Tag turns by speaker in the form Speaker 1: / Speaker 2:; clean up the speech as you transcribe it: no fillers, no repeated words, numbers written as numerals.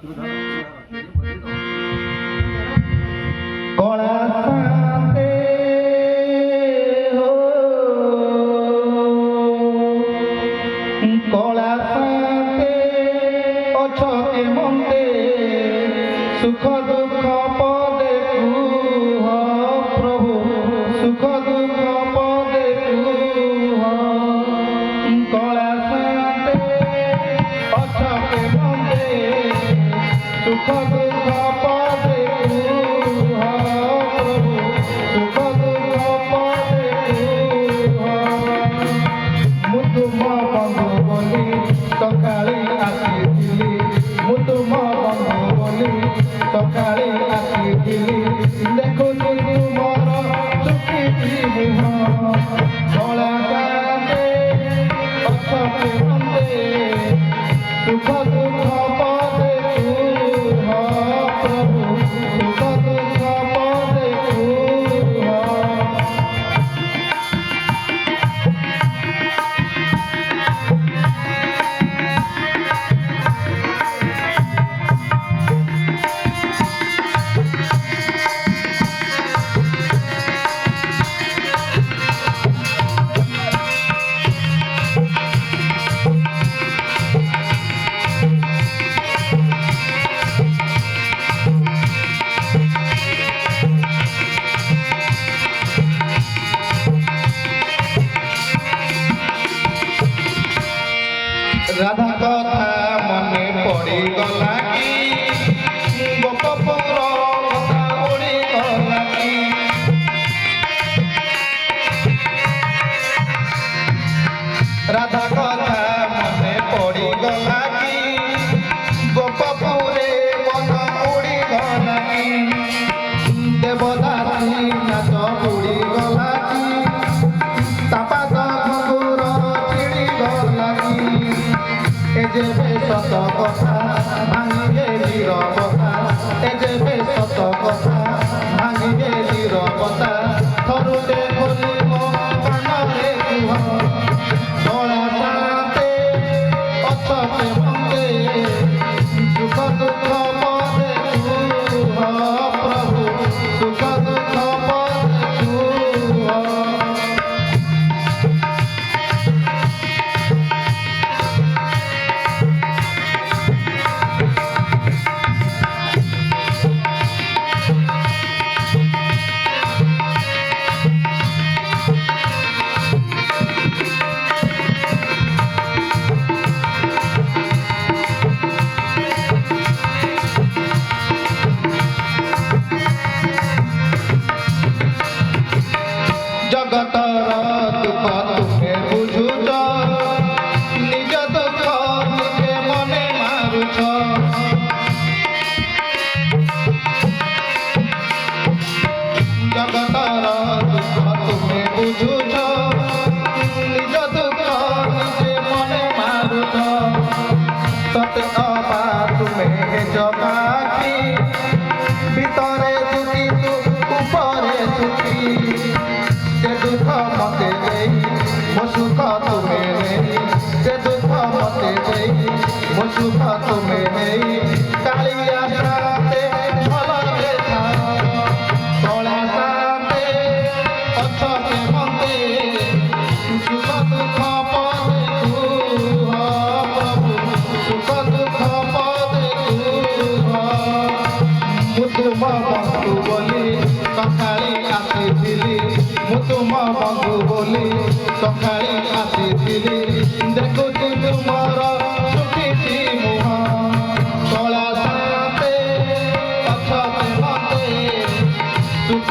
Speaker 1: କଳା ସାନ୍ତେ ହୋ କଳା ସାନ୍ତେ ଅଛକେ ମନ୍ତେ ସୁଖ ଦୁଃଖ ପଦେ କୁହ ପ୍ରଭୁ ସୁଖ ଦୁଃଖ ପଦେ କୁହ କଳା ସାନ୍ତେ ଅଛକେ ମନ୍ତେ ସୁଖ ଦୁଃଖ ପଦେ କୁହ ପ୍ରଭୁ ସୁଖ ଦୁଃଖ ପଦେ କୁହ ମୁଁ ତୁମ ବନ୍ଧୁ ବୋଲି ସକାଳେ ଆସିଥିଲି ମୁଁ ତୁମ ବନ୍ଧୁ ବୋଲି ସକାଳେ ଆସିଥିଲି ଦେଖୁଛି ତୁମର ଶୁଖିଛି ମୁହଁ କଳା ସାନ୍ତେ ଅଛକେ ମନ୍ତେ ସୁଖ ଦୁଃଖ ପଦେ କୁହ ପ୍ରଭୁ ସୁଖ ଦୁଃଖ ପଦେ କୁହ রাধা কথা মনে পড়িগলা কি গোপপুর কথা উড়িগলা কি রাধা কথা মনে পড়িগলা কি গোপপুরে মন উড়িগলা কি দেবদাসী নাচ উড়িগলা কি তাপাদ ঘুঙ্গুর চিড়িগলা কি এ যে সত কথা ভাঙিবে নীরবতা এ যে সত কথা ভাঙিবে নীরবতা থরুতে বলিব কানরে কুহ কଳା ସାନ୍ତେ ଅଛକେ ମନ୍ତେ ସୁଖ ଦୁଃଖ ପଦେ କୁହ ପ୍ରଭୁ ସୁଖ ଦୁଃଖ ପଦେ କୁହ জগতর দুঃখ তুমে বুঝুছ নিজ দুঃখ নিজে মনে মারুছ জগতর দুঃখ তুমে বুঝুছ নিজ দুঃখ নিজে মনে মারুছ সতে অবা তুমে জগাকি ভিতরে দুঃখী উপরে সুখী যে দুঃখ মতে দেই মো সুখ তুমে নেই যে দুঃখ মতে দেই মো সুখ তুমে নেই কালিয়া সাথে ভাল দেখা কଳା ସାନ୍ତେ ଅଛକେ ମନ୍ତେ ସୁଖ ଦୁଃଖ ପଦେ କୁହ ପ୍ରଭୁ ସୁଖ ଦୁଃଖ ପଦେ କୁହ ମୁଁ ତୁମ ବନ୍ଧୁ ବୋଲି ସକାଳେ ଆସିଥିଲି ମୁଁ ତୁମ ବନ୍ଧୁ ବୋଲି ସକାଳେ ଆସିଥିଲି ଦେଖୁଛି ତୁମର ଶୁଖିଛି ମୁହଁ କଳା ସାନ୍ତେ ଅଛକେ ମନ୍ତେ ସୁଖ